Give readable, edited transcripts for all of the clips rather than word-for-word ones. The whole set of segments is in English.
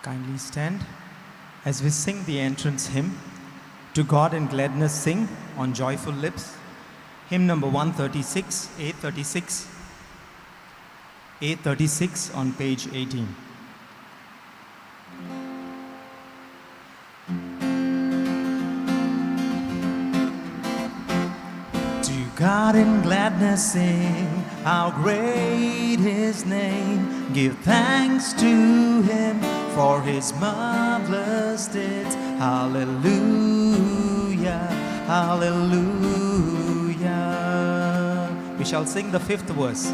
Kindly stand as we sing the entrance hymn, To God in Gladness Sing on Joyful Lips. Hymn number 136, 836 on page 18. To God in gladness sing, how great His name. Give thanks to Him for His marvelous deeds. Hallelujah, hallelujah. We shall sing the fifth verse.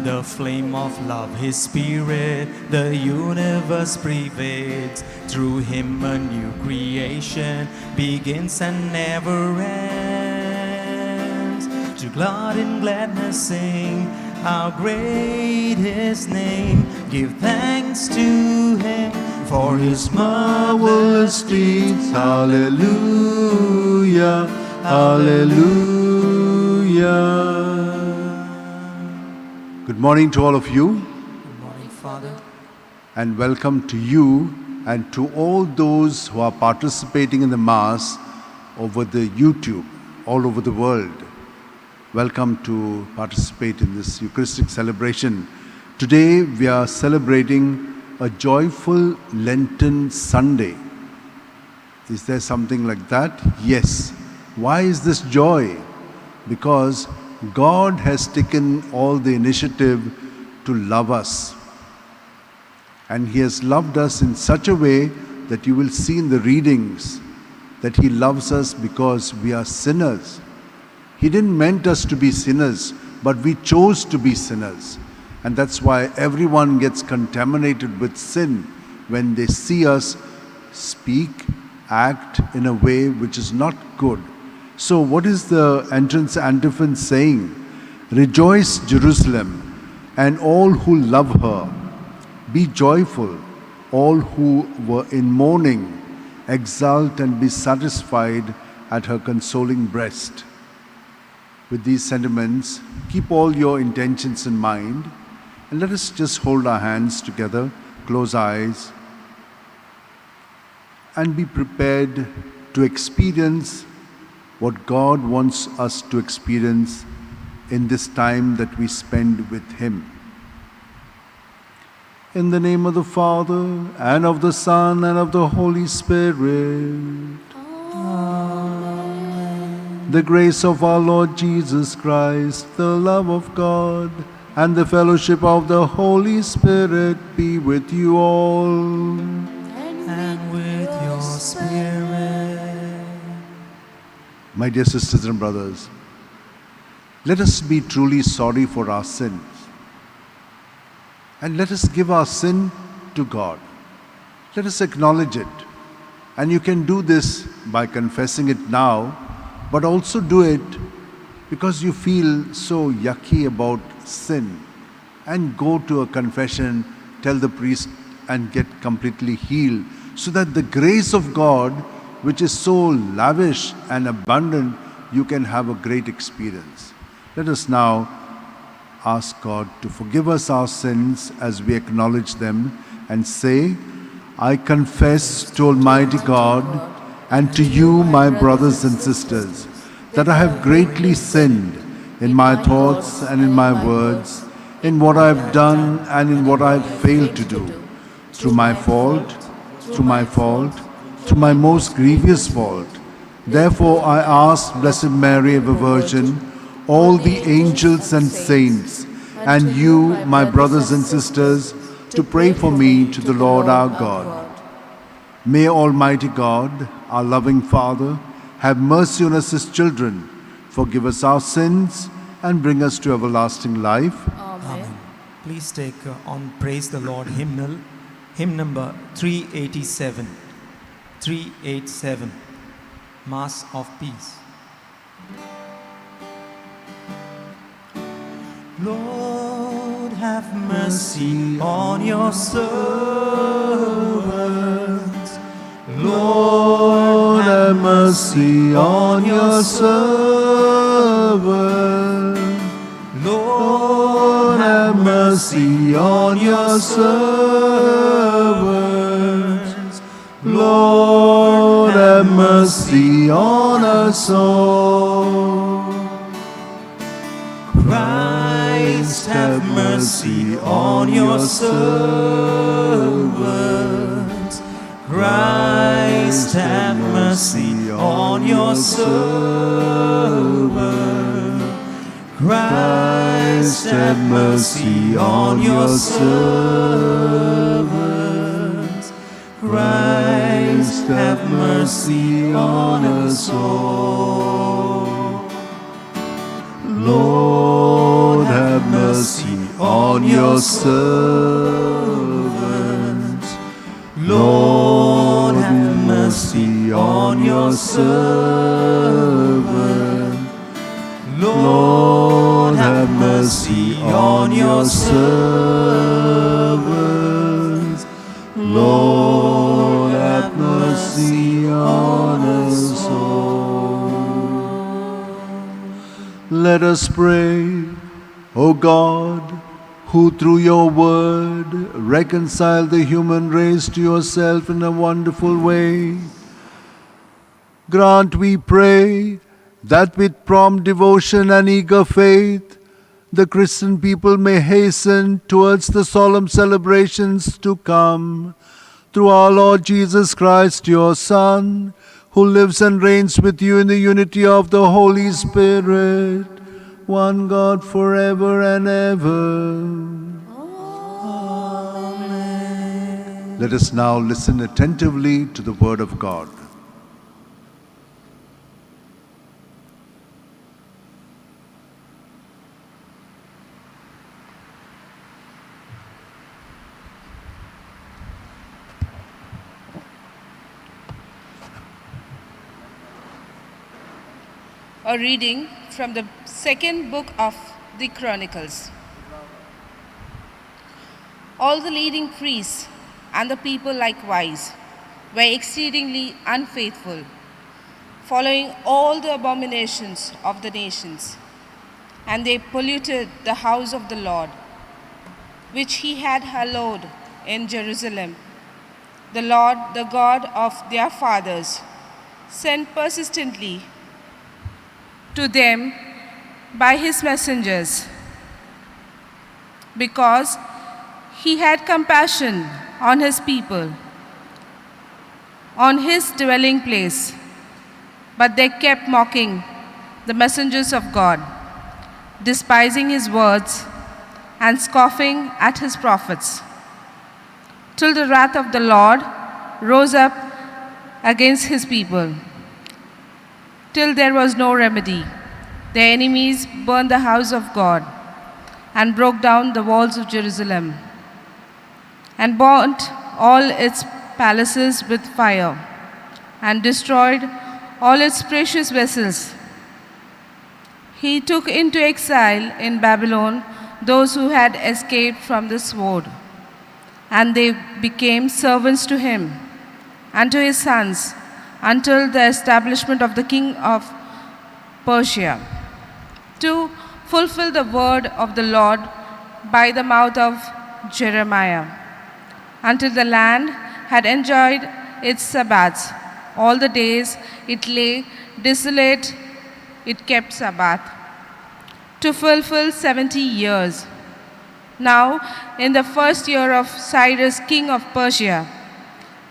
The flame of love, His Spirit, the universe pervades. Through Him a new creation begins and never ends. To God in gladness sing, how great His name. Give thanks to Him for His marvelous deeds. Hallelujah, hallelujah. Good morning to all of you. Good morning, Father. And welcome to you and to all those who are participating in the Mass over the YouTube all over the world. Welcome to participate in this Eucharistic celebration. Today we are celebrating a joyful Lenten Sunday. Is there something like that? Yes. Why is this joy? Because God has taken all the initiative to love us. And He has loved us in such a way that you will see in the readings that He loves us because we are sinners. He didn't meant us to be sinners, but we chose to be sinners. And that's why everyone gets contaminated with sin when they see us speak, act in a way which is not good. So what is the entrance antiphon saying? Rejoice, Jerusalem, and all who love her. Be joyful, all who were in mourning. Exult and be satisfied at her consoling breast. With these sentiments, keep all your intentions in mind, and let us just hold our hands together, close eyes, and be prepared to experience what God wants us to experience in this time that we spend with Him. In the name of the Father, and of the Son, and of the Holy Spirit. Amen. The grace of our Lord Jesus Christ, the love of God, and the fellowship of the Holy Spirit be with you all. And with your spirit. My dear sisters and brothers, let us be truly sorry for our sins. And let us give our sin to God. Let us acknowledge it. And you can do this by confessing it now, but also do it because you feel so yucky about sin. And go to a confession, tell the priest, and get completely healed, so that the grace of God, which is so lavish and abundant, you can have a great experience. Let us now ask God to forgive us our sins as we acknowledge them and say, I confess to Almighty God and to you, my brothers and sisters, that I have greatly sinned in my thoughts and in my words, in what I have done and in what I have failed to do, through my most grievous fault. Therefore I ask Blessed Mary, ever Virgin, all the angels and saints, and you, my brothers and sisters, to pray for me to the Lord our God. May Almighty God, our loving Father, have mercy on us His children, forgive us our sins, and bring us to everlasting life. Amen. Please take on Praise the Lord hymnal, hymn number 387. 387, Mass of Peace. Lord, have mercy on your servants. Lord, have mercy on your servant. Lord, have have mercy on your servants. Lord, have mercy on us all. Christ, have mercy on your servants. Christ, have mercy on your servants. Christ, have mercy on your servants. Christ, have mercy on us all. Lord, have mercy on your servants. Lord, have mercy on your servant. Lord, have mercy on your servants. Lord, have mercy on us all. Let us pray. O God, who through your word reconciled the human race to yourself in a wonderful way, grant, we pray, that with prompt devotion and eager faith, the Christian people may hasten towards the solemn celebrations to come, through our Lord Jesus Christ, your Son, who lives and reigns with you in the unity of the Holy Spirit, one God forever and ever. Amen. Let us now listen attentively to the word of God. A reading from the second book of the Chronicles. All the leading priests and the people likewise were exceedingly unfaithful, following all the abominations of the nations, and they polluted the house of the Lord, which he had hallowed in Jerusalem. The Lord, the God of their fathers, sent persistently to them by his messengers, because he had compassion on his people, on his dwelling place. But they kept mocking the messengers of God, despising his words and scoffing at his prophets, till the wrath of the Lord rose up against his people, till there was no remedy. Their enemies burned the house of God and broke down the walls of Jerusalem and burnt all its palaces with fire and destroyed all its precious vessels. He took into exile in Babylon those who had escaped from the sword, and they became servants to him and to his sons until the establishment of the king of Persia, to fulfill the word of the Lord by the mouth of Jeremiah, until the land had enjoyed its Sabbaths. All the days it lay desolate, it kept Sabbath, to fulfill 70 years. Now, in the first year of Cyrus, king of Persia,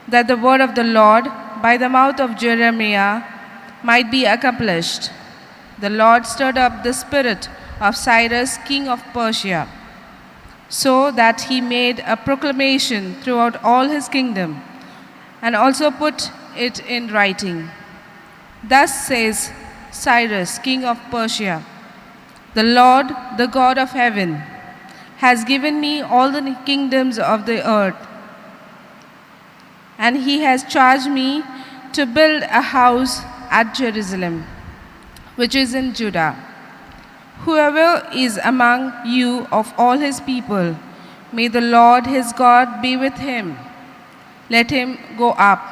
that the word of the Lord by the mouth of Jeremiah might be accomplished, the Lord stirred up the spirit of Cyrus, king of Persia, so that he made a proclamation throughout all his kingdom, and also put it in writing. Thus says Cyrus, king of Persia, the Lord, the God of heaven, has given me all the kingdoms of the earth, and he has charged me to build a house at Jerusalem, which is in Judah. Whoever is among you of all his people, may the Lord his God be with him. Let him go up.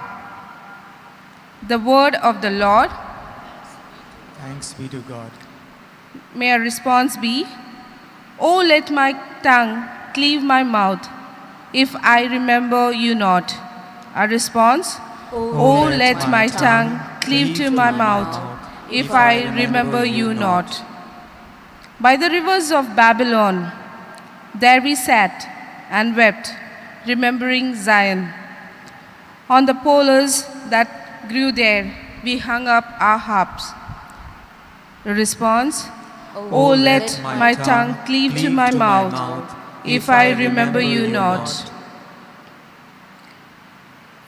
The word of the Lord. Thanks be to God. May our response be, Oh, let my tongue cleave my mouth, if I remember you not. A response, Oh, let my tongue cleave to my mouth, if I remember you not. By the rivers of Babylon, there we sat and wept, remembering Zion. On the pollers that grew there, we hung up our harps. The response, Oh, let my tongue cleave to my mouth, if I remember you not.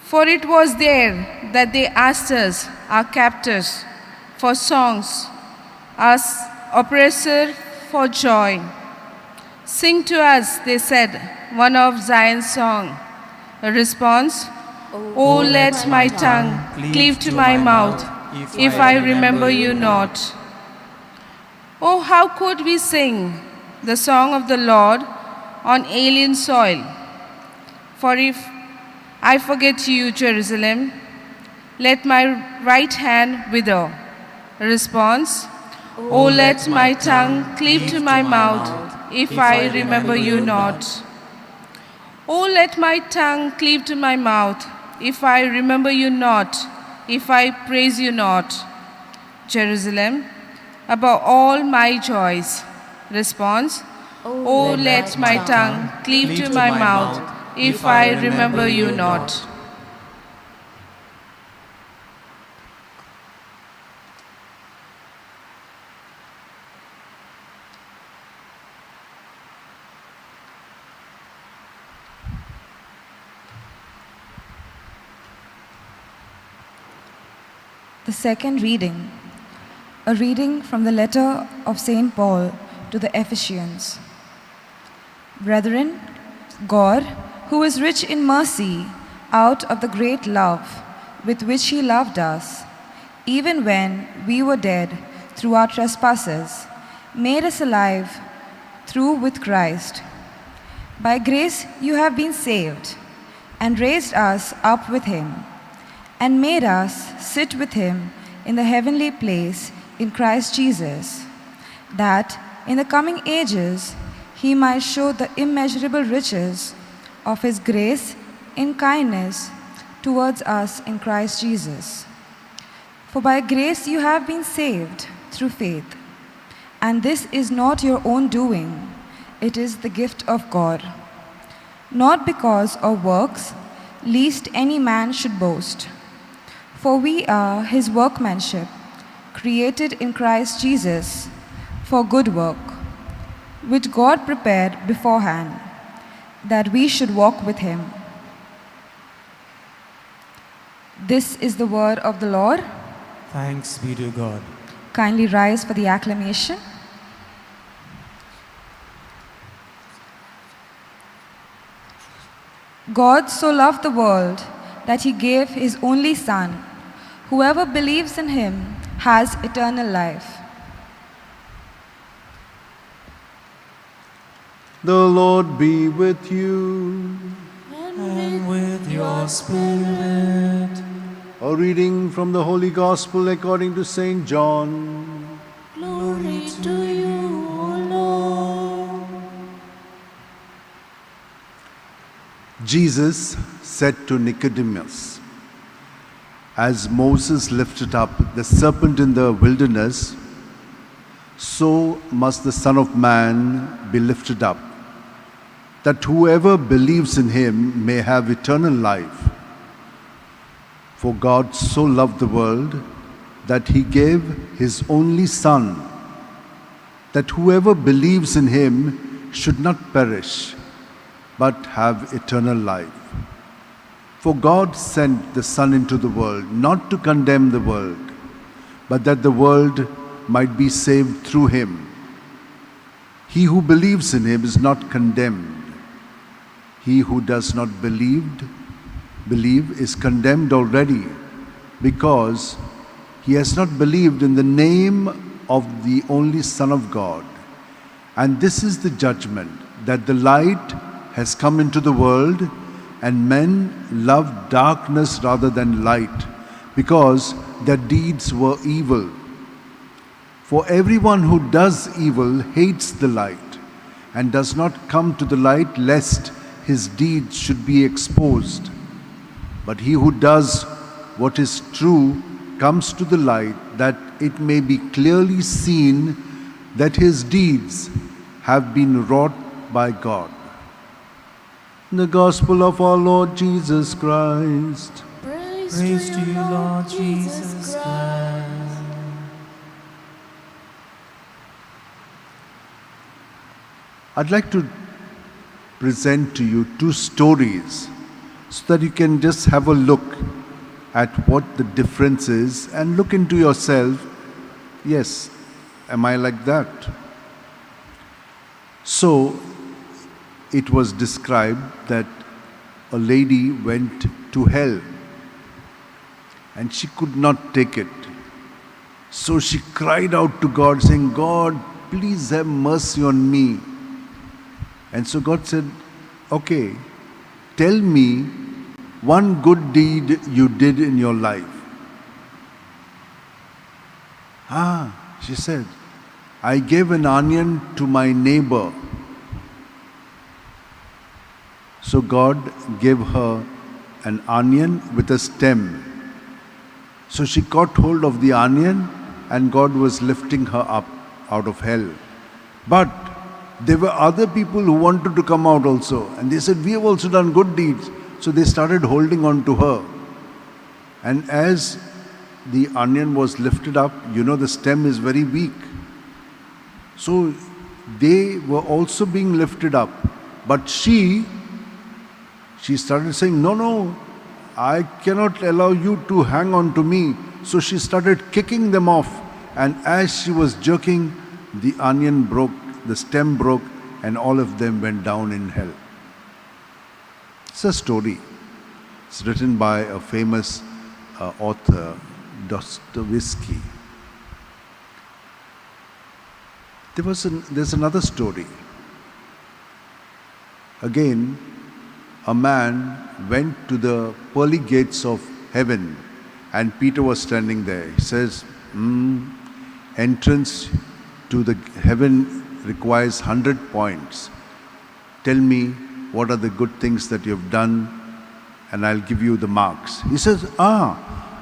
For it was there that they asked us, our captors, for songs, our oppressor for joy. Sing to us, they said, one of Zion's song. A response, Oh, let my tongue cleave to my mouth, if I remember you not. Oh, how could we sing the song of the Lord on alien soil? For if I forget you, Jerusalem, let my right hand wither. A response, Oh, let my tongue cleave to my mouth, if I remember you not. Oh, let my tongue cleave to my mouth, if I remember you not, if I praise you not. Jerusalem, above all my joys. Response, Oh, let my tongue cleave to my mouth, if I remember you not. The second reading, a reading from the letter of St. Paul to the Ephesians. Brethren, God, who is rich in mercy, out of the great love with which he loved us, even when we were dead through our trespasses, made us alive through with Christ. By grace you have been saved, and raised us up with him, and made us sit with him in the heavenly place in Christ Jesus, that in the coming ages he might show the immeasurable riches of his grace in kindness towards us in Christ Jesus. For by grace you have been saved through faith, and this is not your own doing, it is the gift of God, not because of works, lest any man should boast. For we are his workmanship, created in Christ Jesus for good work, which God prepared beforehand, that we should walk with him. This is the word of the Lord. Thanks be to God. Kindly rise for the acclamation. God so loved the world that he gave his only Son. Whoever believes in him has eternal life. The Lord be with you. And with your spirit. A reading from the Holy Gospel according to St. John. Glory to you, O Lord. Jesus said to Nicodemus, As Moses lifted up the serpent in the wilderness, so must the Son of Man be lifted up, that whoever believes in him may have eternal life. For God so loved the world that he gave his only Son, that whoever believes in him should not perish, but have eternal life. For God sent the Son into the world, not to condemn the world, but that the world might be saved through him. He who believes in him is not condemned. He who does not believe is condemned already, because he has not believed in the name of the only Son of God. And this is the judgment, that the light has come into the world, and men loved darkness rather than light, because their deeds were evil. For everyone who does evil hates the light, and does not come to the light lest his deeds should be exposed. But he who does what is true comes to the light, that it may be clearly seen that his deeds have been wrought by God. The Gospel of our Lord Jesus Christ. Praise to you, Lord Jesus Christ. I'd like to present to you two stories so that you can just have a look at what the difference is and look into yourself. Yes, am I like that? So, it was described that a lady went to hell and she could not take it. So she cried out to God saying, God, please have mercy on me. And so God said, okay, tell me one good deed you did in your life. She said, I gave an onion to my neighbor. So God gave her an onion with a stem. So she caught hold of the onion and God was lifting her up out of hell. But there were other people who wanted to come out also. And they said, we have also done good deeds. So they started holding on to her. And as the onion was lifted up, the stem is very weak. So they were also being lifted up. But she started saying, no, I cannot allow you to hang on to me. So she started kicking them off. And as she was jerking, the onion broke, the stem broke, and all of them went down in hell. It's a story. It's written by a famous author, Dostoevsky. There's another story. Again, a man went to the pearly gates of heaven and Peter was standing there. He says, entrance to the heaven requires 100 points. Tell me what are the good things that you have done and I'll give you the marks. He says, I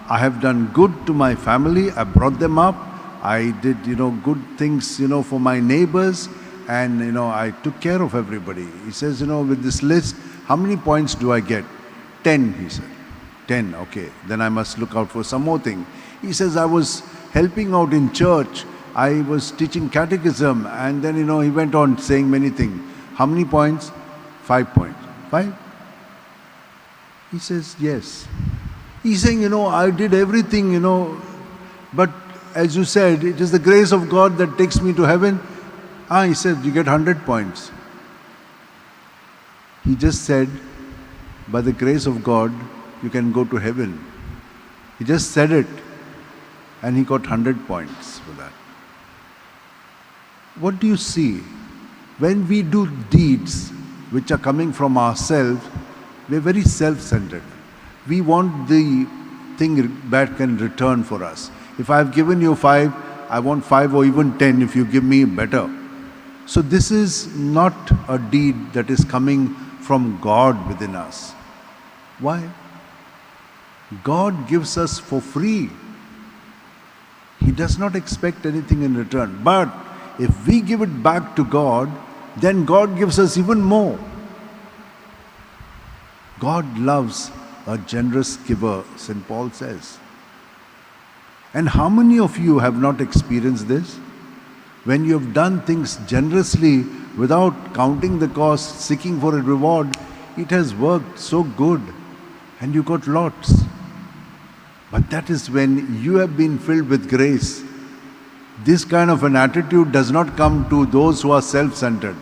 have done good to my family. I brought them up. I did, good things, for my neighbors and, I took care of everybody. He says, with this list, how many points do I get? 10, he said. 10, okay. Then I must look out for some more thing. He says, I was helping out in church. I was teaching catechism, and then, he went on saying many things. How many points? 5 points. 5? He says, yes. He's saying, I did everything, but as you said, it is the grace of God that takes me to heaven. He said, you get 100 points. He just said, by the grace of God, you can go to heaven. He just said it, and he got 100 points for that. What do you see? When we do deeds which are coming from ourselves, we're very self-centered. We want the thing back and return for us. If I've given you 5, I want 5 or even 10 if you give me better. So this is not a deed that is coming from God within us. Why? God gives us for free. He does not expect anything in return. But if we give it back to God, then God gives us even more. God loves a generous giver, St. Paul says. And how many of you have not experienced this? When you have done things generously without counting the cost, seeking for a reward, it has worked so good and you got lots. But that is when you have been filled with grace. This kind of an attitude does not come to those who are self-centered.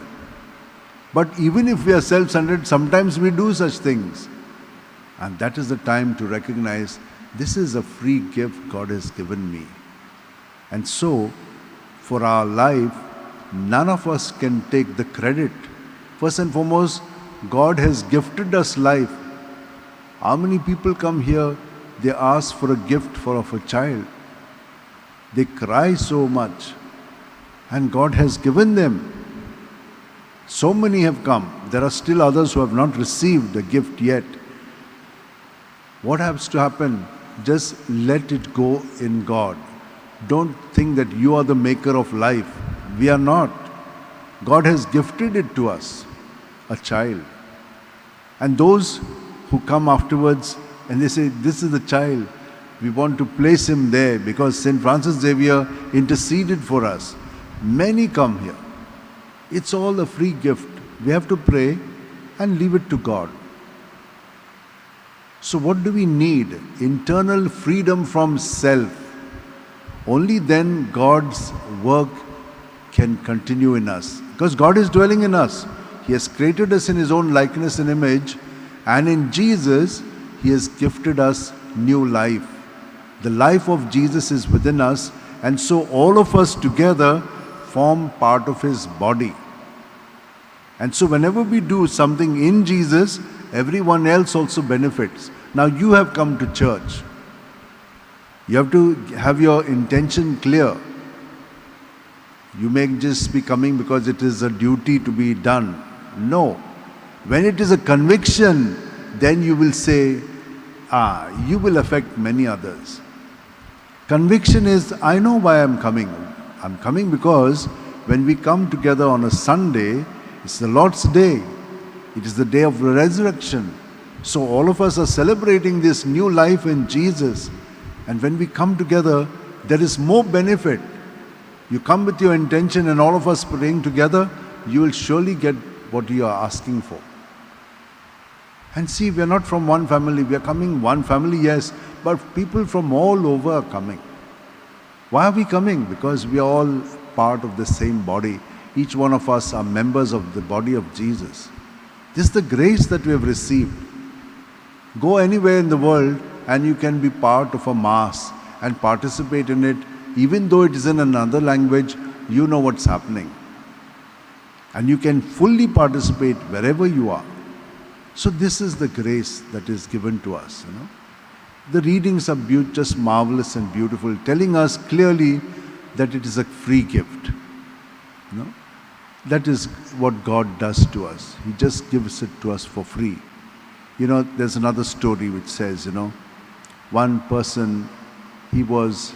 But even if we are self-centered, sometimes we do such things. And that is the time to recognize this is a free gift God has given me. And so, for our life, none of us can take the credit. First and foremost, God has gifted us life. How many people come here, they ask for a gift of a child. They cry so much. And God has given them. So many have come. There are still others who have not received the gift yet. What has to happen? Just let it go in God. Don't think that you are the maker of life. We are not. God has gifted it to us, a child. And those who come afterwards and they say, this is the child, we want to place him there because St. Francis Xavier interceded for us. Many come here. It's all a free gift. We have to pray and leave it to God. So what do we need? Internal freedom from self. Only then God's work can continue in us. Because God is dwelling in us. He has created us in His own likeness and image, and in Jesus, He has gifted us new life. The life of Jesus is within us, and so all of us together form part of His body. And so whenever we do something in Jesus, everyone else also benefits. Now you have come to church. You have to have your intention clear. You may just be coming because it is a duty to be done. No. When it is a conviction, then you will say, you will affect many others. Conviction is, I know why I'm coming. I'm coming because when we come together on a Sunday, it's the Lord's Day. It is the day of the resurrection. So all of us are celebrating this new life in Jesus. And when we come together, there is more benefit. You come with your intention and all of us praying together, you will surely get what you are asking for. And see, we are not from one family. We are coming one family, yes, but people from all over are coming. Why are we coming? Because we are all part of the same body. Each one of us are members of the body of Jesus. This is the grace that we have received. Go anywhere in the world and you can be part of a mass and participate in it. Even though it is in another language, you know what's happening. And you can fully participate wherever you are. So this is the grace that is given to us. The readings are just marvelous and beautiful, telling us clearly that it is a free gift. That is what God does to us. He just gives it to us for free. There's another story which says, one person, he was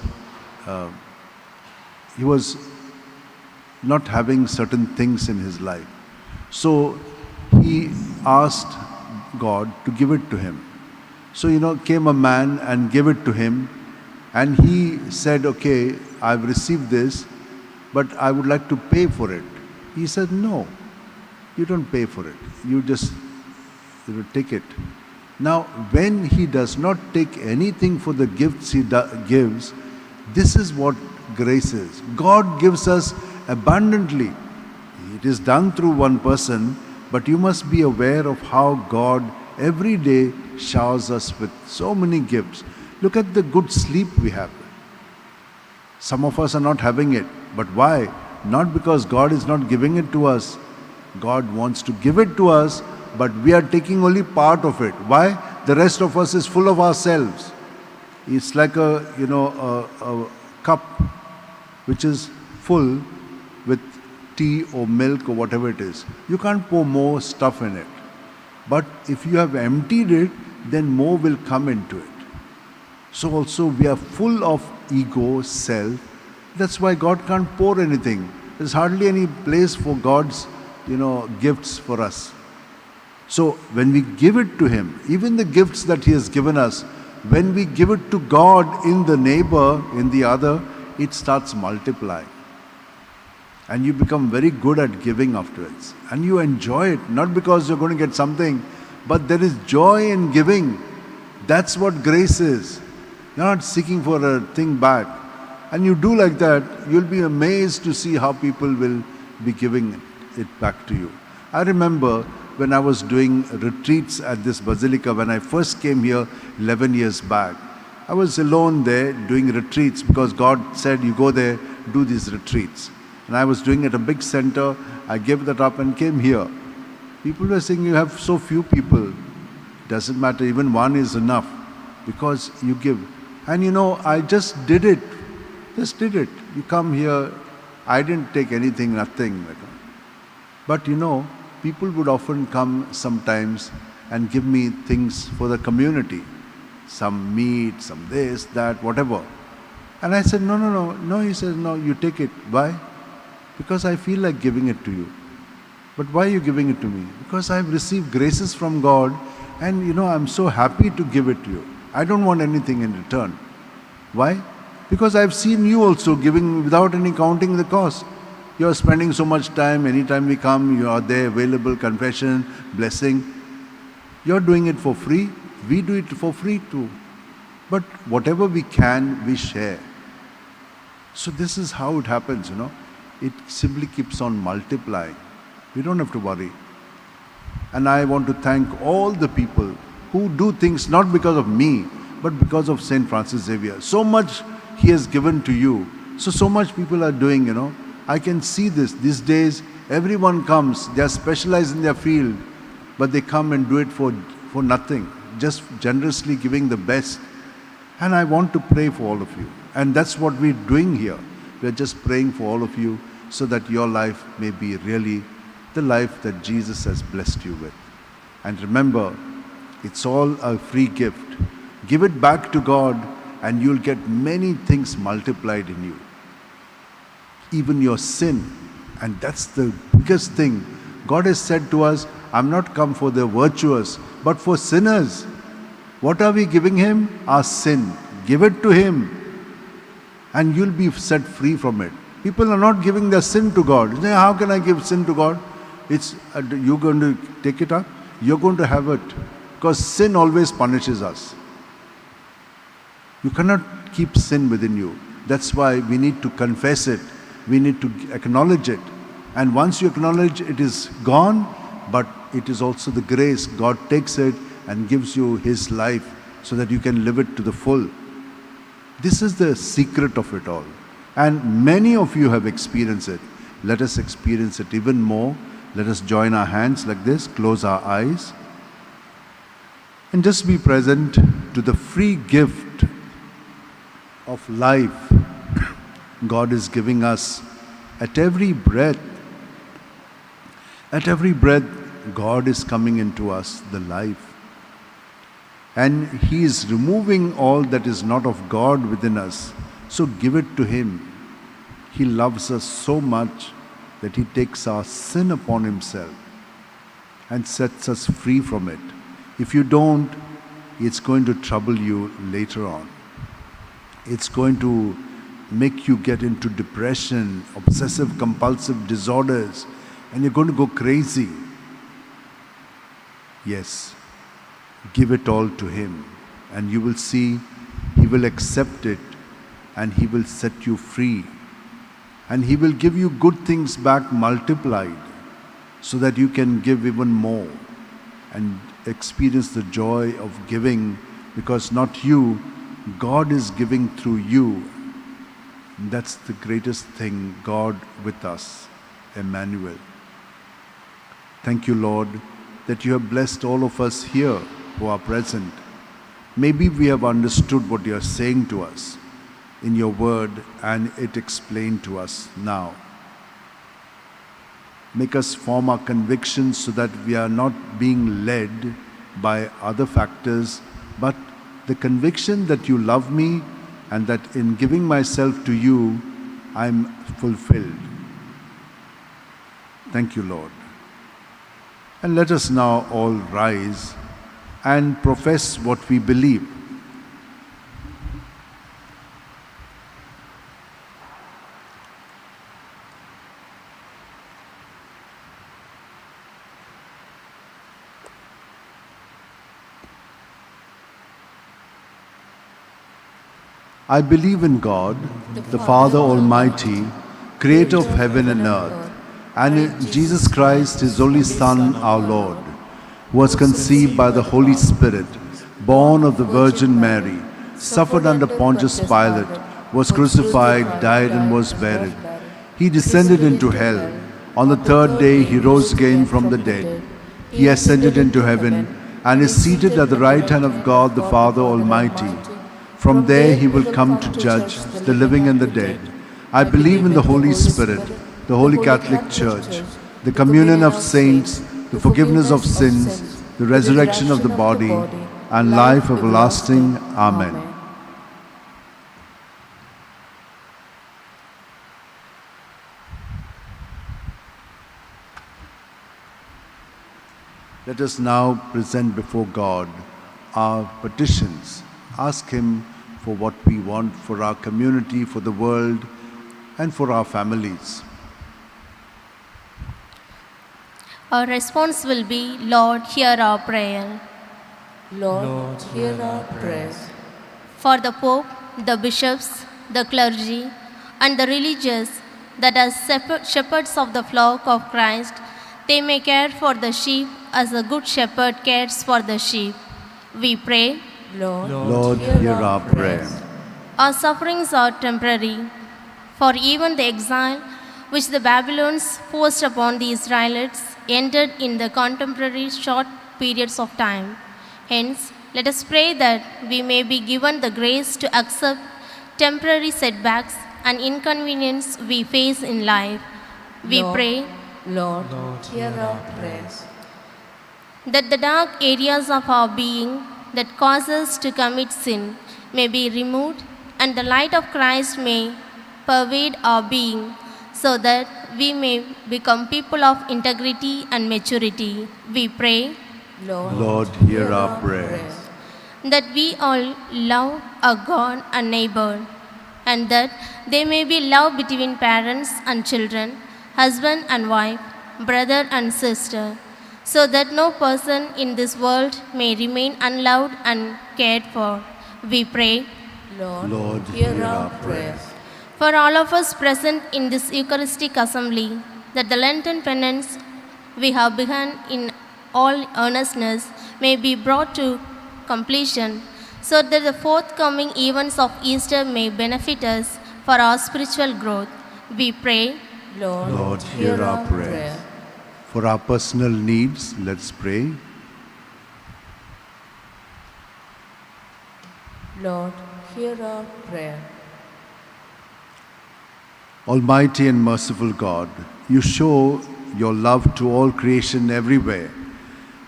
not having certain things in his life. So he asked God to give it to him. So, came a man and gave it to him, and he said, okay, I've received this, but I would like to pay for it. He said, no, you don't pay for it. You just take it. Now, when he does not take anything for the gifts he gives, this is what grace is. God gives us abundantly. It is done through one person, but you must be aware of how God every day showers us with so many gifts. Look at the good sleep we have. Some of us are not having it. But why? Not because God is not giving it to us. God wants to give it to us, but we are taking only part of it. Why? The rest of us is full of ourselves. It's like a cup which is full with tea or milk or whatever it is. You can't pour more stuff in it. But if you have emptied it, then more will come into it. So also we are full of ego, self. That's why God can't pour anything. There's hardly any place for God's, gifts for us. So when we give it to Him, even the gifts that He has given us, when we give it to God in the neighbor, in the other, it starts multiplying. And you become very good at giving afterwards. And you enjoy it, not because you're going to get something, but there is joy in giving. That's what grace is. You're not seeking for a thing back. And you do like that, you'll be amazed to see how people will be giving it back to you. I remember when I was doing retreats at this Basilica, when I first came here 11 years back, I was alone there doing retreats because God said, you go there, do these retreats. And I was doing it at a big center. I gave that up and came here. People were saying, you have so few people. Doesn't matter, even one is enough because you give. And I just did it. Just did it. You come here, I didn't take anything, nothing. But people would often come sometimes and give me things for the community. Some meat, some this, that, whatever. And I said, no. He says, no, you take it. Why? Because I feel like giving it to you. But why are you giving it to me? Because I've received graces from God and I'm so happy to give it to you. I don't want anything in return. Why? Because I've seen you also giving without any counting the cost. You're spending so much time, anytime we come, you are there, available, confession, blessing. You're doing it for free. We do it for free too. But whatever we can, we share. So this is how it happens, It simply keeps on multiplying. We don't have to worry. And I want to thank all the people who do things not because of me, but because of St. Francis Xavier. So much he has given to you. So much people are doing, I can see this. These days, everyone comes. They are specialized in their field. But they come and do it for nothing. Just generously giving the best. And I want to pray for all of you. And that's what we're doing here. We're just praying for all of you so that your life may be really the life that Jesus has blessed you with. And remember, it's all a free gift. Give it back to God and you'll get many things multiplied in you. Even your sin. And that's the biggest thing. God has said to us, I'm not come for the virtuous, but for sinners. What are we giving Him? Our sin. Give it to Him. And you'll be set free from it. People are not giving their sin to God. They say, how can I give sin to God? You're going to take it up. You're going to have it. Because sin always punishes us. You cannot keep sin within you. That's why we need to confess it. We need to acknowledge it. And once you acknowledge it is gone, but it is also the grace. God takes it and gives you His life so that you can live it to the full. This is the secret of it all. And many of you have experienced it. Let us experience it even more. Let us join our hands like this, close our eyes, and just be present to the free gift of life God is giving us at every breath. At every breath, God is coming into us, the life. And He is removing all that is not of God within us. So give it to Him. He loves us so much that He takes our sin upon Himself and sets us free from it. If you don't, it's going to trouble you later on. It's going to make you get into depression, obsessive compulsive disorders, and you're going to go crazy. Yes, give it all to Him, and you will see He will accept it, and He will set you free. And He will give you good things back multiplied, so that you can give even more and experience the joy of giving, because not you, God is giving through you. That's the greatest thing, God with us, Emmanuel. Thank you, Lord, that you have blessed all of us here who are present. Maybe we have understood what you are saying to us in your word and it explained to us now. Make us form our convictions so that we are not being led by other factors, but the conviction that you love me and that in giving myself to you, I'm fulfilled. Thank you, Lord. And let us now all rise and profess what we believe. I believe in God, the Father Almighty, creator of heaven and earth, and in Jesus Christ, His only Son, our Lord, who was conceived by the Holy Spirit, born of the Virgin Mary, suffered under Pontius Pilate, was crucified, died, and was buried. He descended into hell. On the third day He rose again from the dead. He ascended into heaven and is seated at the right hand of God the Father Almighty. From there He will come to judge the living and the dead. I believe in the Holy Spirit, the Holy Catholic Church, the communion of saints, the forgiveness of sins, the resurrection of the body, and life everlasting. Amen. Let us now present before God our petitions. Ask Him for what we want for our community, for the world, and for our families. Our response will be, Lord, hear our prayer. Lord, hear our prayer. For the Pope, the bishops, the clergy, and the religious, that as shepherds of the flock of Christ, they may care for the sheep as the good shepherd cares for the sheep. We pray, Lord, hear our prayer. our sufferings are temporary, for even the exile which the Babylons forced upon the Israelites ended in the contemporary short periods of time. Hence, let us pray that we may be given the grace to accept temporary setbacks and inconvenience we face in life. We pray, Lord, hear our prayers. that the dark areas of our being that cause us to commit sin may be removed and the light of Christ may pervade our being so that we may become people of integrity and maturity. We pray Lord, hear our prayer. that we all love our God and neighbor, and that there may be love between parents and children, husband and wife, brother and sister, so that no person in this world may remain unloved and cared for. We pray Lord, hear our prayer. for all of us present in this Eucharistic assembly, that the Lenten penance we have begun in all earnestness may be brought to completion, so that the forthcoming events of Easter may benefit us for our spiritual growth. We pray, Lord, hear our prayer. For our personal needs, let's pray. Lord, hear our prayer. Almighty and merciful God, you show your love to all creation everywhere.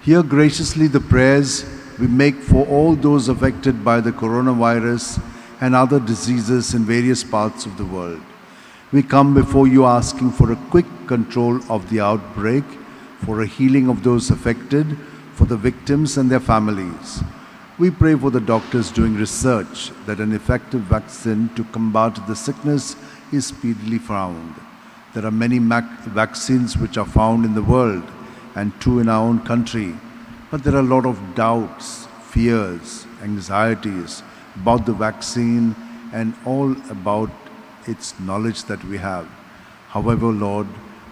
Hear graciously the prayers we make for all those affected by the coronavirus and other diseases in various parts of the world. We come before you asking for a quick control of the outbreak, for a healing of those affected, for the victims and their families. We pray for the doctors doing research that an effective vaccine to combat the sickness is speedily found. There are many vaccines which are found in the world and two in our own country, but there are a lot of doubts, fears, anxieties about the vaccine and all about its knowledge that we have. However, Lord,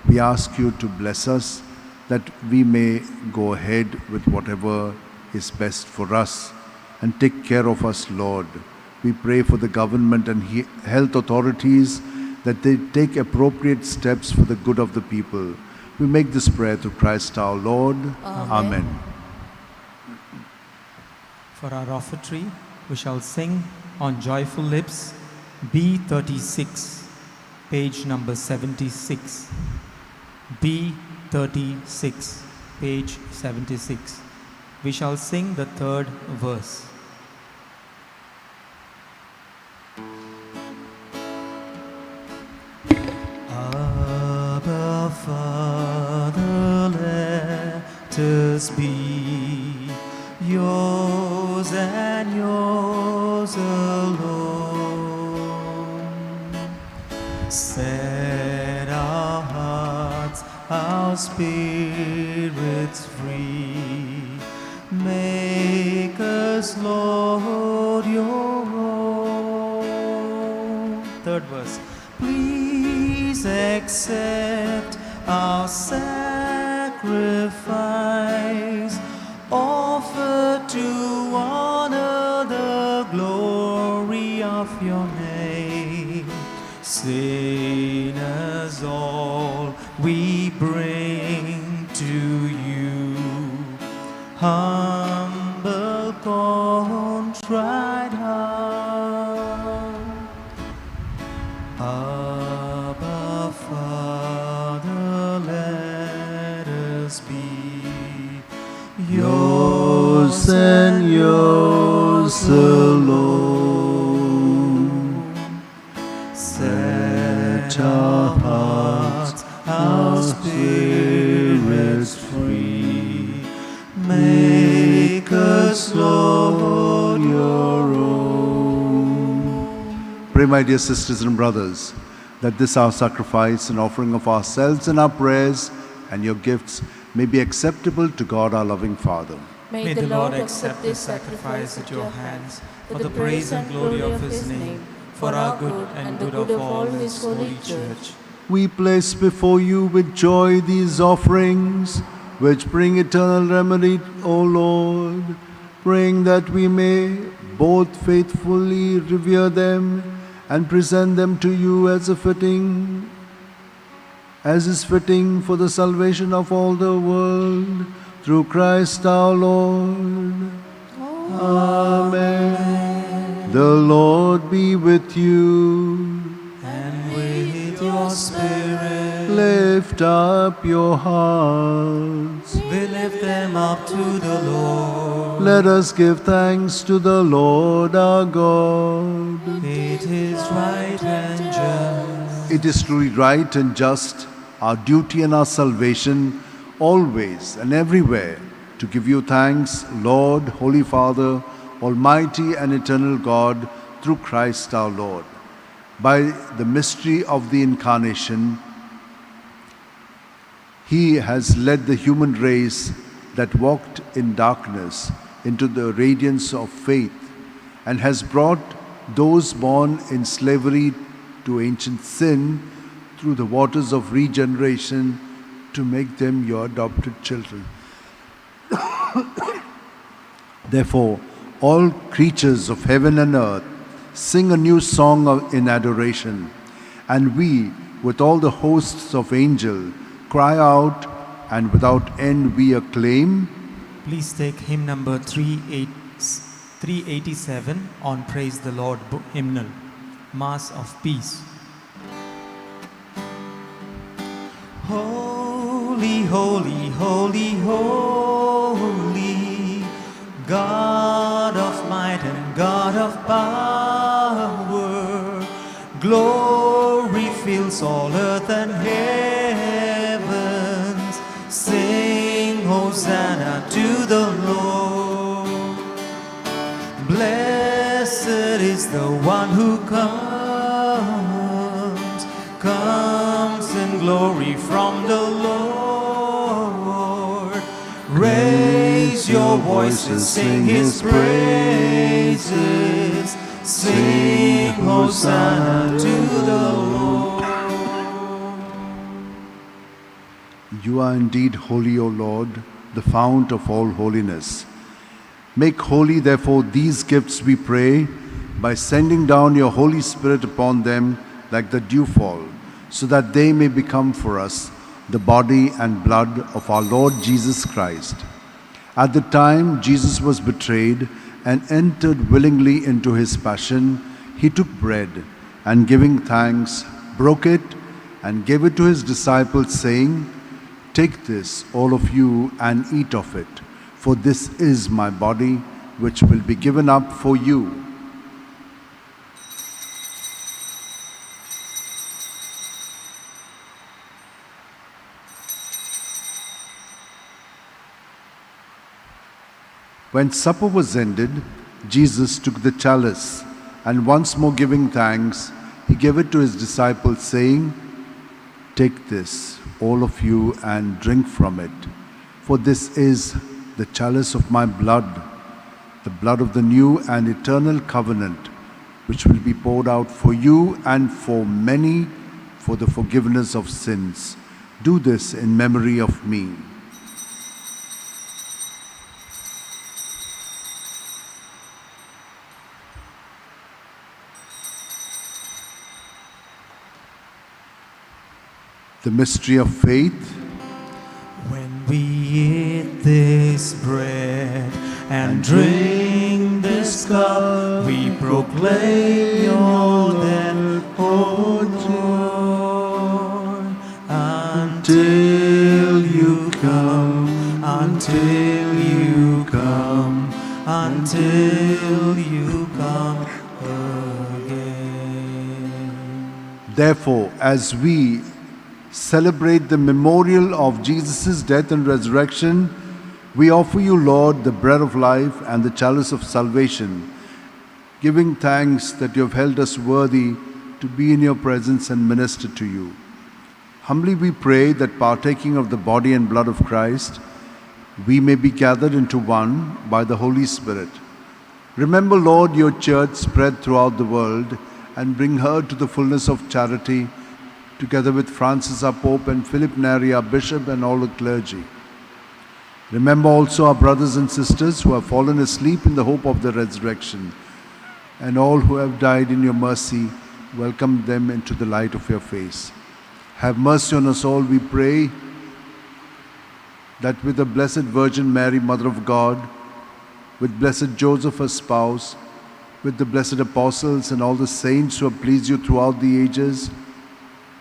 we ask you to bless us that we may go ahead with whatever is best for us and take care of us, Lord. We pray for the government and health authorities that they take appropriate steps for the good of the people. We make this prayer through Christ our Lord. Amen. For our offertory, we shall sing on Joyful Lips, B36, page number 76. B36, page 76. We shall sing the third verse. Abba, Father, let us be yours and yours alone. Set our hearts, our spirits free. Make us, Lord, your own. Third verse. Please accept our sacrifice, offered to honor the glory of your name. Sinners all we bring to you, humble, contrite heart. Abba, Father, let set our hearts, our spirits free. Make us, Lord, your own. Pray, my dear sisters and brothers, that this our sacrifice and offering of ourselves and our prayers and your gifts may be acceptable to God our loving Father. May the Lord accept this sacrifice at your hands for the praise and glory of his name, for our good and the good of all his holy church. We place before you with joy these offerings, which bring eternal remedy, O Lord, praying that we may both faithfully revere them and present them to you as is fitting for the salvation of all the world, through Christ our Lord. Amen. The Lord be with you. And with your spirit, Lift up your hearts. we lift them up to the Lord. Let us give thanks to the Lord our God. It is right and just. It is truly right and just, our duty and our salvation, always and everywhere, to give you thanks, Lord, Holy Father, Almighty and eternal God, through Christ our Lord. By the mystery of the Incarnation, He has led the human race that walked in darkness into the radiance of faith, and has brought those born in slavery to ancient sin through the waters of regeneration to make them your adopted children. Therefore, all creatures of heaven and earth sing a new song in adoration, and we, with all the hosts of angels, cry out, and without end we acclaim. Please take hymn number 387 on Praise the Lord hymnal, Mass of Peace. Holy, holy, holy, holy, God of might and God of power, glory fills all earth and heavens. Sing Hosanna to the Lord. Blessed is the one who comes in glory from the Lord. Raise your voices, sing his praises. Sing Hosanna to the Lord. You are indeed holy, O Lord, the fount of all holiness. Make holy, therefore, these gifts, we pray, by sending down your Holy Spirit upon them like the dewfall, so that they may become for us the body and blood of our Lord Jesus Christ. At the time Jesus was betrayed and entered willingly into his passion, he took bread, and giving thanks, broke it and gave it to his disciples, saying, "Take this, all of you, and eat of it, for this is my body, which will be given up for you." When supper was ended, Jesus took the chalice, and once more giving thanks, he gave it to his disciples, saying, "Take this, all of you, and drink from it, for this is the chalice of my blood, the blood of the new and eternal covenant, which will be poured out for you and for many for the forgiveness of sins. Do this in memory of me." The mystery of faith. When we eat this bread and drink this cup, we proclaim your death, O Lord, until you come, until you come, until you come again. Therefore, as we celebrate the memorial of Jesus' death and resurrection, we offer you, Lord, the bread of life and the chalice of salvation, giving thanks that you have held us worthy to be in your presence and minister to you. Humbly we pray that partaking of the body and blood of Christ, we may be gathered into one by the Holy Spirit. Remember, Lord, your church spread throughout the world and bring her to the fullness of charity, together with Francis our Pope and Philip Neri our Bishop and all the clergy. Remember also our brothers and sisters who have fallen asleep in the hope of the resurrection, and all who have died in your mercy, welcome them into the light of your face. Have mercy on us all, we pray, that with the Blessed Virgin Mary, Mother of God, with Blessed Joseph, her spouse, with the blessed apostles and all the saints who have pleased you throughout the ages,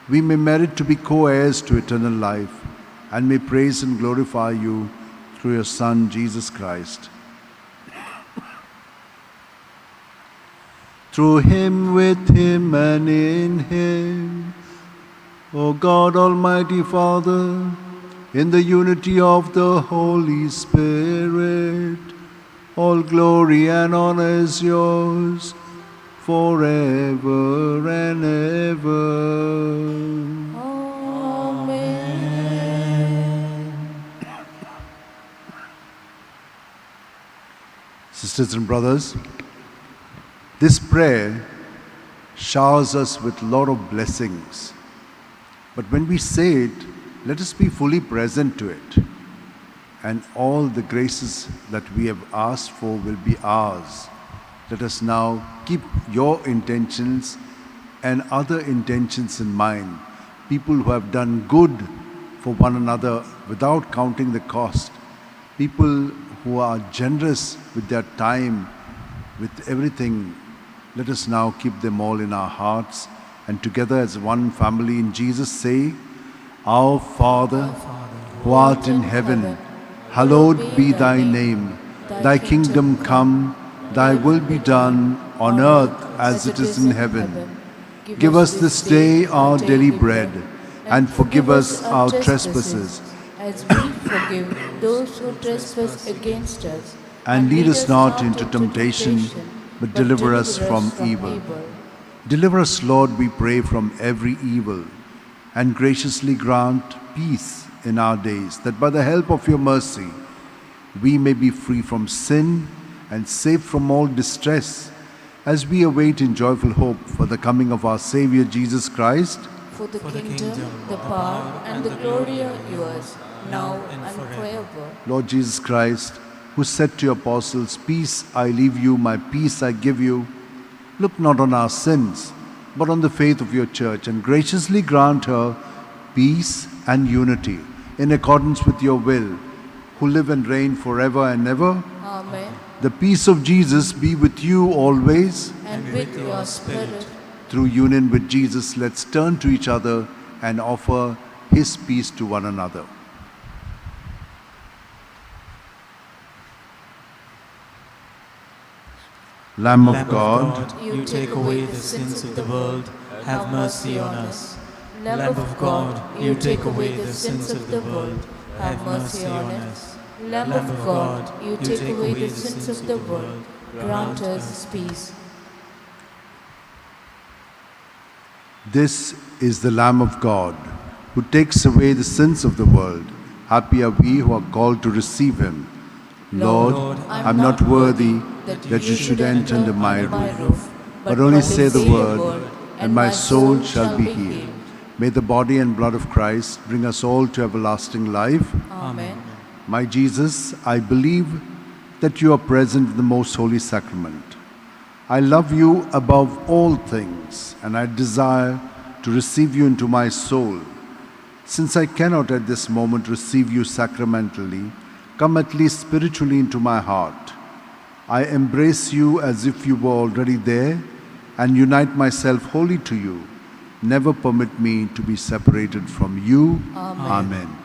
we may merit to be co-heirs to eternal life, and may praise and glorify you through your Son, Jesus Christ. Through him, with him, and in him, O God, Almighty Father, in the unity of the Holy Spirit, all glory and honor is yours forever and ever. Amen. Sisters and brothers, this prayer showers us with a lot of blessings. But when we say it, let us be fully present to it. And all the graces that we have asked for will be ours. Let us now keep your intentions and other intentions in mind. People who have done good for one another without counting the cost. People who are generous with their time, with everything. Let us now keep them all in our hearts, and together as one family in Jesus say, Our Father, who art in heaven, hallowed be thy name. Thy kingdom come, thy will be done on earth as it is in heaven. Give us this day our daily bread, and forgive us our trespasses, as we forgive those who trespass against us. and lead us not into temptation, but deliver us from evil. Deliver us, Lord, we pray, from every evil, and graciously grant peace in our days, that by the help of your mercy we may be free from sin and safe from all distress, as we await in joyful hope for the coming of our Savior Jesus Christ. For the kingdom, the power, and the glory are yours, now and forever. Lord Jesus Christ, who said to your apostles, Peace I leave you, my peace I give you, look not on our sins, but on the faith of your church, and graciously grant her peace and unity in accordance with your will, who live and reign forever and ever. Amen. The peace of Jesus be with you always. And with your spirit. Through union with Jesus, let's turn to each other and offer his peace to one another. Lamb of God, You take away the sins of the world, have mercy on us. Lamb of God, you take away the sins of the world, have mercy on us. Lamb of God, you take away the sins of the world, grant us peace. this is the Lamb of God, who takes away the sins of the world. Happy are we who are called to receive him. Lord, I'm not worthy that you should enter under my roof, but only say the word, and my soul shall be healed. May the body and blood of Christ bring us all to everlasting life. Amen. My Jesus, I believe that you are present in the most holy sacrament. I love you above all things, and I desire to receive you into my soul. Since I cannot at this moment receive you sacramentally, come at least spiritually into my heart. I embrace you as if you were already there, and unite myself wholly to you. Never permit me to be separated from you. Amen. Amen.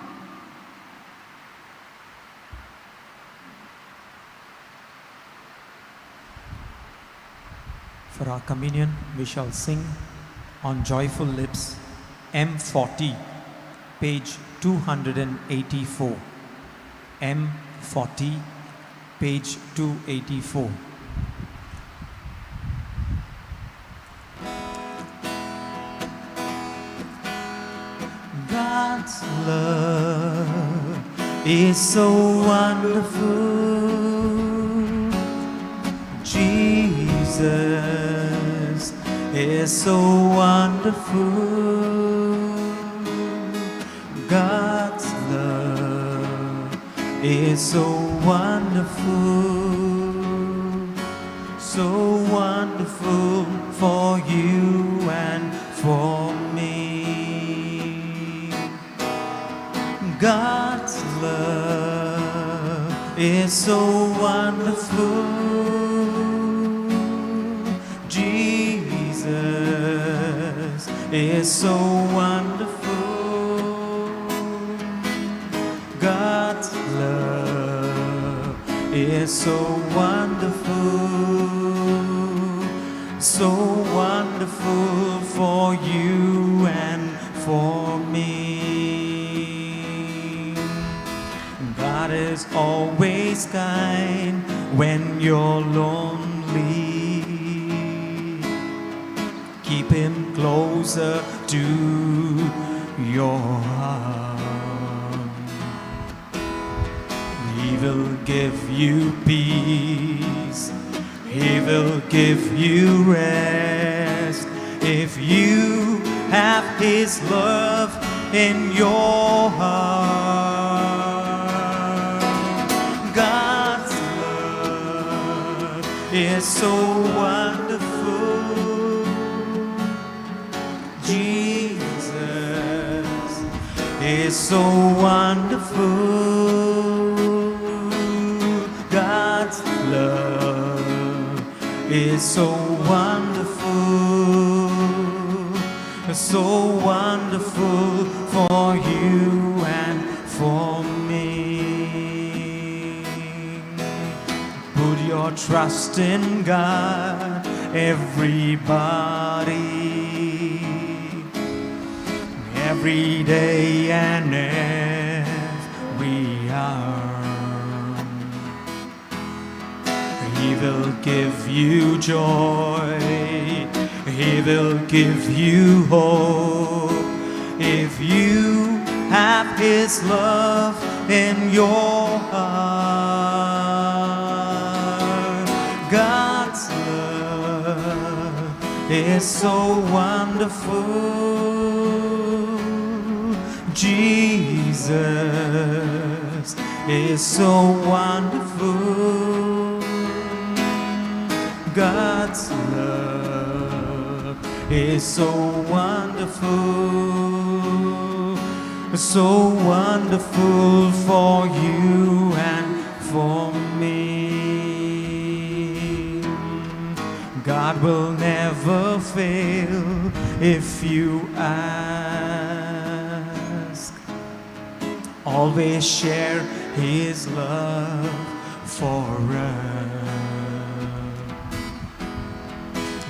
For our communion, we shall sing on Joyful Lips, M40, page 284. M40, page 284. God's love is so wonderful. Jesus is so wonderful. God's love is so wonderful for you and for me. God's love is so wonderful. Jesus is so wonderful. God's love is so wonderful for you and for me. God is always kind when you're lonely. Keep him closer to your heart. He will give you peace. He will give you rest if you have his love in your heart. God's love is so wonderful. Jesus is so wonderful. God's love is so wonderful for you and for me. Put your trust in God, everybody, every day and every hour. He will give you joy. He will give you hope if you have his love in your heart. God's love is so wonderful. Jesus is so wonderful. God's love is so wonderful for you and for me. God will never fail if you ask. Always share his love for us.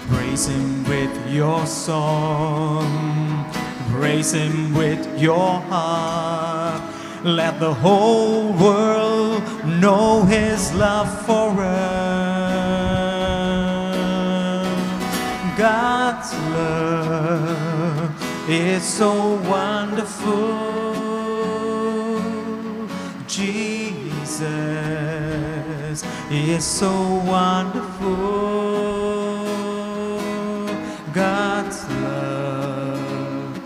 Praise him with your song, praise him with your heart. Let the whole world know his love for us. God's love is so wonderful. Jesus is so wonderful. God's love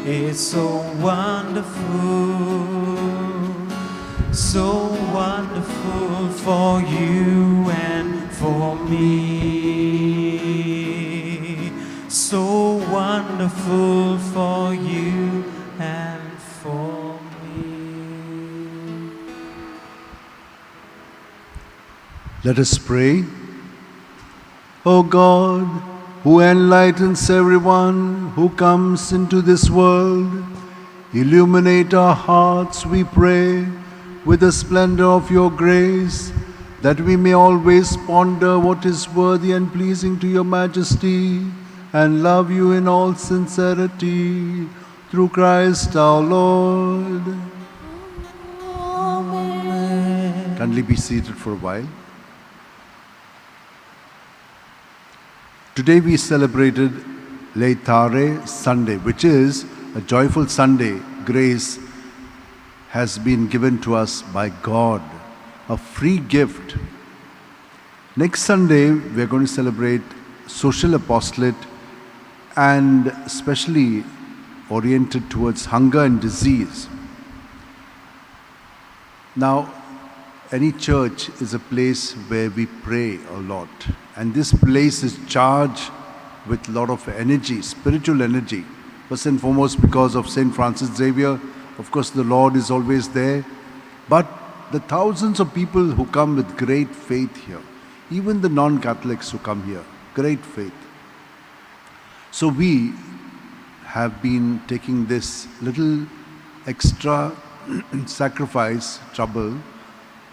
is so wonderful for you and for me. So wonderful for you and for me. Let us pray. O God, who enlightens everyone who comes into this world, illuminate our hearts, we pray, with the splendor of your grace, that we may always ponder what is worthy and pleasing to your majesty, and love you in all sincerity, through Christ our Lord. Amen. Kindly be seated for a while. Today we celebrated Laetare Sunday, which is a joyful Sunday. Grace has been given to us by God, a free gift. Next Sunday we are going to celebrate Social Apostolate, and especially oriented towards hunger and disease. Now, any church is a place where we pray a lot, and this place is charged with a lot of energy, spiritual energy. First and foremost because of St. Francis Xavier. Of course, the Lord is always there, but the thousands of people who come with great faith here, even the non-Catholics who come here, great faith. So we have been taking this little extra sacrifice, trouble,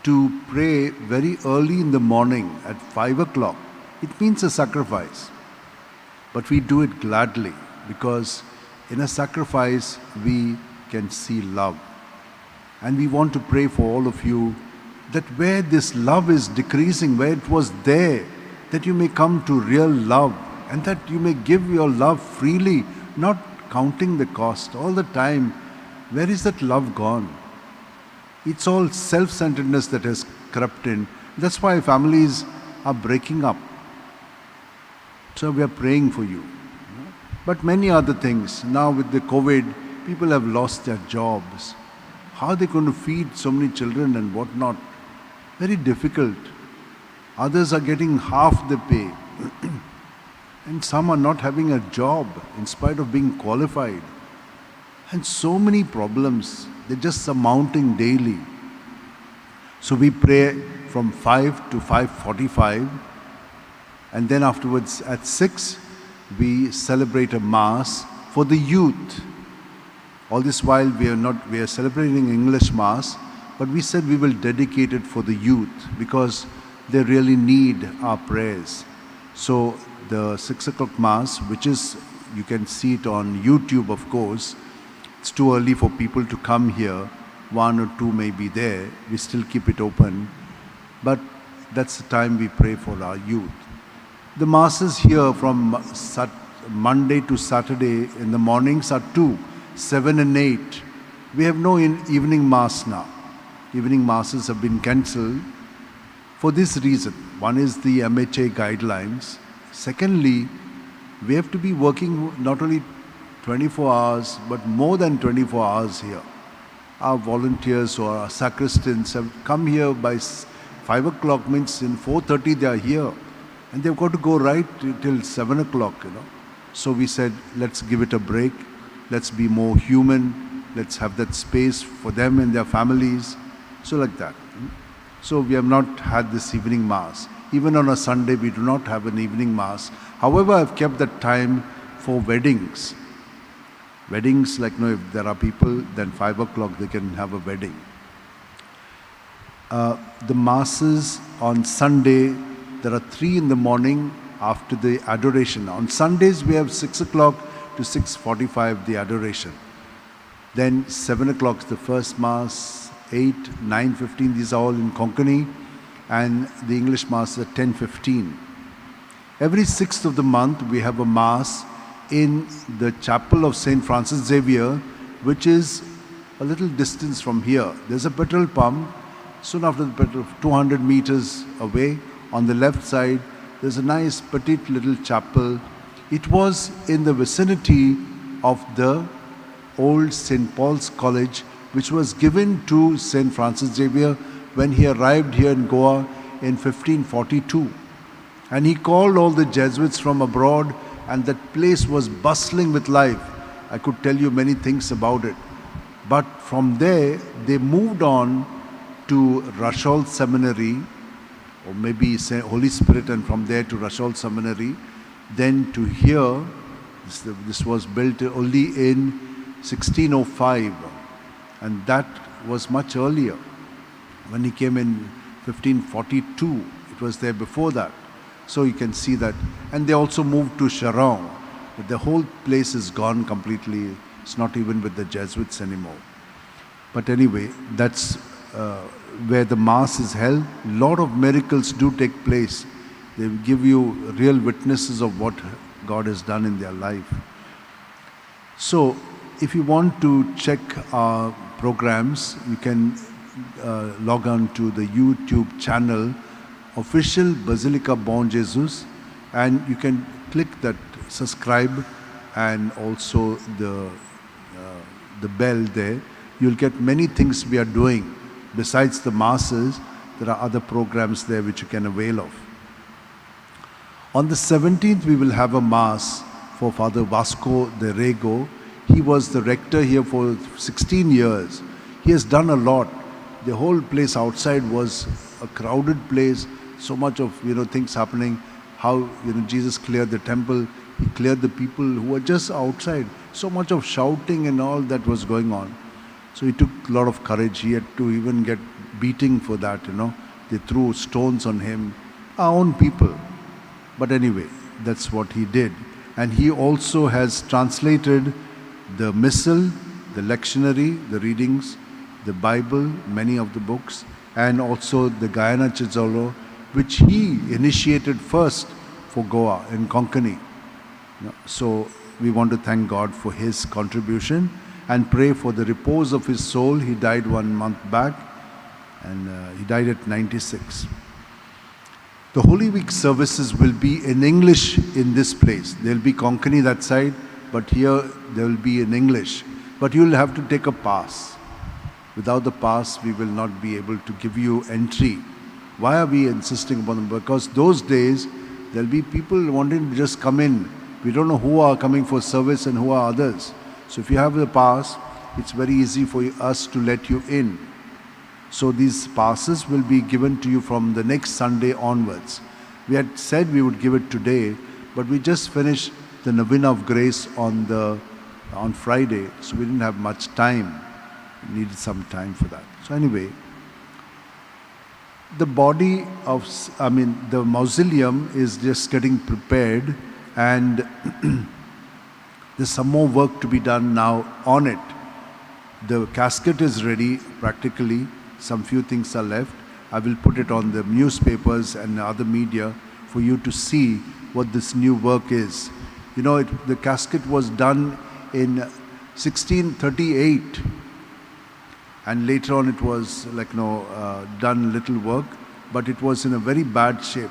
to pray very early in the morning at 5 o'clock. It means a sacrifice, but we do it gladly, because in a sacrifice we can see love. And we want to pray for all of you that where this love is decreasing, where it was there, that you may come to real love, and that you may give your love freely, not counting the cost all the time. Where is that love gone? It's all self-centeredness that has crept in. That's why families are breaking up. So we are praying for you. But many other things. Now with the COVID, people have lost their jobs. How are they going to feed so many children and whatnot? Very difficult. Others are getting half the pay. And some are not having a job in spite of being qualified. And so many problems, they're just surmounting daily. So we pray from 5 to 5:45, and then afterwards at 6, we celebrate a Mass for the youth. All this while we are celebrating English Mass, but we said we will dedicate it for the youth because they really need our prayers. So the 6 o'clock Mass, which is, you can see it on YouTube of course. It's too early for people to come here. 1 or 2 may be there. We still keep it open. But that's the time we pray for our youth. The Masses here from Monday to Saturday in the mornings are 2, 7 and 8. We have no evening Mass now. Evening Masses have been cancelled for this reason. One is the MHA guidelines. Secondly, we have to be working not only 24 hours, but more than 24 hours here. Our volunteers or our sacristans have come here by 5 o'clock, means in 4:30 they are here. And they've got to go right till 7 o'clock, So we said, let's give it a break. Let's be more human. Let's have that space for them and their families. So like that. So we have not had this evening Mass. Even on a Sunday, we do not have an evening Mass. However, I've kept that time for weddings. Weddings, like, if there are people, then 5 o'clock they can have a wedding. The Masses on Sunday, there are 3 in the morning after the adoration. On Sundays, we have 6 o'clock to 6:45, the adoration. Then 7 o'clock is the first Mass, 8, 9:15, these are all in Konkani, and the English Mass at 10:15. Every 6th of the month, we have a Mass in the chapel of St. Francis Xavier, which is a little distance from here. There's a petrol pump. Soon after the petrol, 200 meters away, on the left side, there's a nice petite little chapel. It was in the vicinity of the old St. Paul's College, which was given to St. Francis Xavier when he arrived here in Goa in 1542. And he called all the Jesuits from abroad, and that place was bustling with life. I could tell you many things about it. But from there, they moved on to Rashol Seminary, or maybe Holy Spirit, and from there to Rashol Seminary, then to here. This was built only in 1605, and that was much earlier. When he came in 1542, it was there before that. So you can see that. And they also moved to Sharon. But the whole place is gone completely. It's not even with the Jesuits anymore. But anyway, that's where the Mass is held. A lot of miracles do take place. They give you real witnesses of what God has done in their life. So, if you want to check our programs, you can log on to the YouTube channel, Official Basilica of Bom Jesus, and you can click that subscribe and also the bell there. You'll get many things we are doing. Besides the Masses, there are other programs there which you can avail of. On the 17th, we will have a Mass for Father Vasco de Rego. He was the rector here for 16 years. He has done a lot. The whole place outside was a crowded place, so much of things happening. How Jesus cleared the temple, he cleared the people who were just outside. So much of shouting and all that was going on. So he took a lot of courage. He had to even get beating for that, They threw stones on him, our own people. But anyway, that's what he did. And he also has translated the Missal, the lectionary, the readings, the Bible, many of the books, and also the Gayana Chizzolo, which he initiated first for Goa in Konkani. So we want to thank God for his contribution and pray for the repose of his soul. He died 1 month back, and he died at 96. The Holy Week services will be in English in this place. There will be Konkani that side, but here there will be in English. But you will have to take a pass. Without the pass, we will not be able to give you entry. Why are we insisting upon them? Because those days, there will be people wanting to just come in. We don't know who are coming for service and who are others. So if you have the pass, it's very easy for us to let you in. So these passes will be given to you from the next Sunday onwards. We had said we would give it today, but we just finished the Novena of Grace on Friday, so we didn't have much time. We needed some time for that. So anyway, the the mausoleum is just getting prepared, and there's some more work to be done now on it. The casket is ready practically. Some few things are left. I will put it on the newspapers and other media for you to see what this new work is. The casket was done in 1638, and later on it was done little work, but it was in a very bad shape.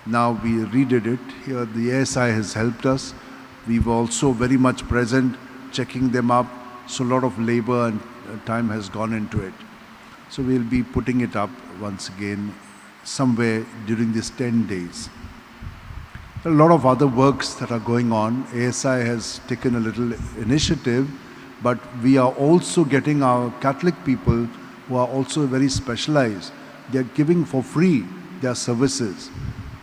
Now we redid it. Here the ASI has helped us. We were also very much present, checking them up. So a lot of labor and time has gone into it. So we'll be putting it up once again somewhere during these 10 days. There are a lot of other works that are going on. ASI has taken a little initiative, but we are also getting our Catholic people who are also very specialized. They are giving for free their services.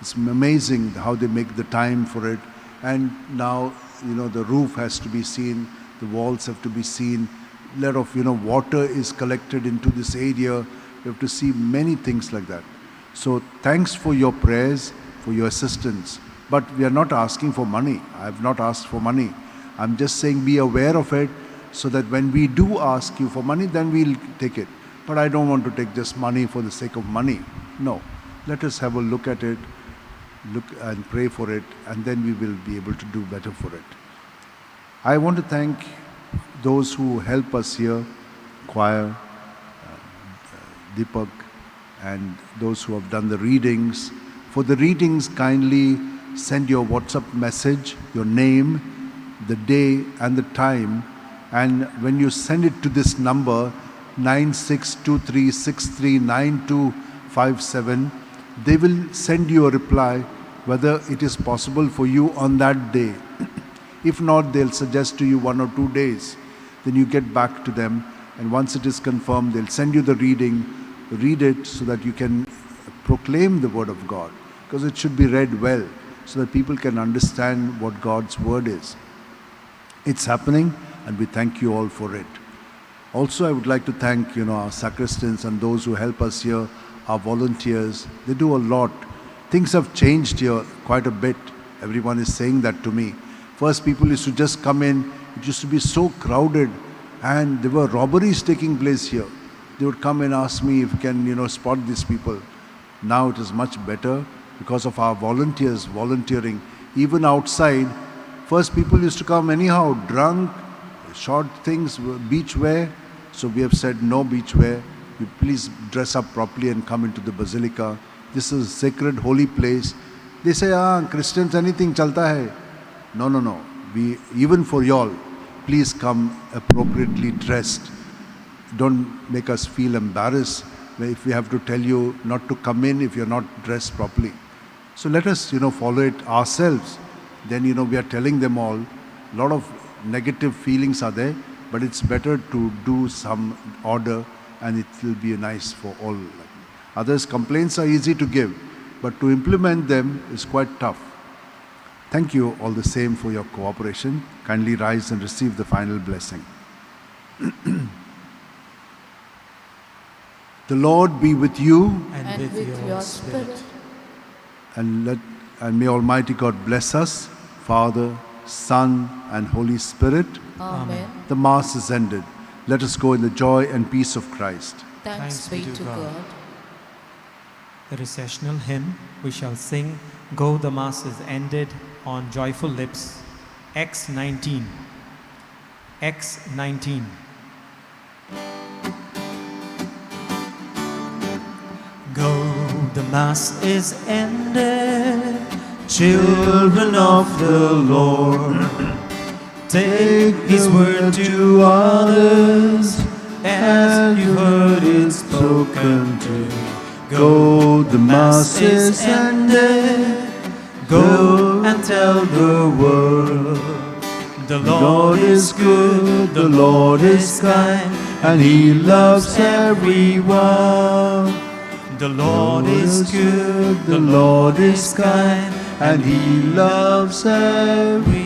It's amazing how they make the time for it. And now, the roof has to be seen, the walls have to be seen. A lot of, water is collected into this area. We have to see many things like that. So thanks for your prayers, for your assistance. But we are not asking for money. I have not asked for money. I'm just saying be aware of it, so that when we do ask you for money, then we'll take it. But I don't want to take just money for the sake of money. No. Let us have a look at it, look and pray for it, and then we will be able to do better for it. I want to thank those who help us here, choir, Deepak, and those who have done the readings. For the readings, kindly send your WhatsApp message, your name, the day and the time, and when you send it to this number 9623639257, they will send you a reply whether it is possible for you on that day. If not, they'll suggest to you 1 or 2 days. Then you get back to them, and once it is confirmed, they'll send you the reading. Read it so that you can proclaim the word of God, because it should be read well so that people can understand what God's word is. It's happening, and we thank you all for it. Also, I would like to thank our sacristans and those who help us here, our volunteers. They do a lot. Things have changed here quite a bit. Everyone is saying that to me. First people used to just come in, it used to be so crowded, and there were robberies taking place here. They would come and ask me if can, spot these people. Now it is much better because of our volunteers volunteering. Even outside, first people used to come anyhow, drunk, short things, beach wear. So we have said no beach wear. You please dress up properly and come into the Basilica. This is a sacred, holy place. They say, Christians, anything chalta hai. No. We, even for y'all, please come appropriately dressed. Don't make us feel embarrassed if we have to tell you not to come in if you're not dressed properly. So let us, follow it ourselves. Then, we are telling them all. A lot of negative feelings are there, but it's better to do some order and it will be nice for all. Others' complaints are easy to give, but to implement them is quite tough. Thank you all the same for your cooperation. Kindly rise and receive the final blessing. The Lord be with you, and with your spirit. and may Almighty God bless us, Father, Son, and Holy Spirit. Amen. The Mass is ended. Let us go in the joy and peace of Christ. Thanks be to God. The recessional hymn we shall sing, Go the Mass is ended, on joyful lips, X19. X19. Go, the Mass is ended, children of the Lord. Take His word to others, as you heard it spoken to. Go, the Mass is ended, go and tell the world. The Lord is good, the Lord is kind, and He loves everyone. The Lord is good, the Lord is kind, and He loves everyone.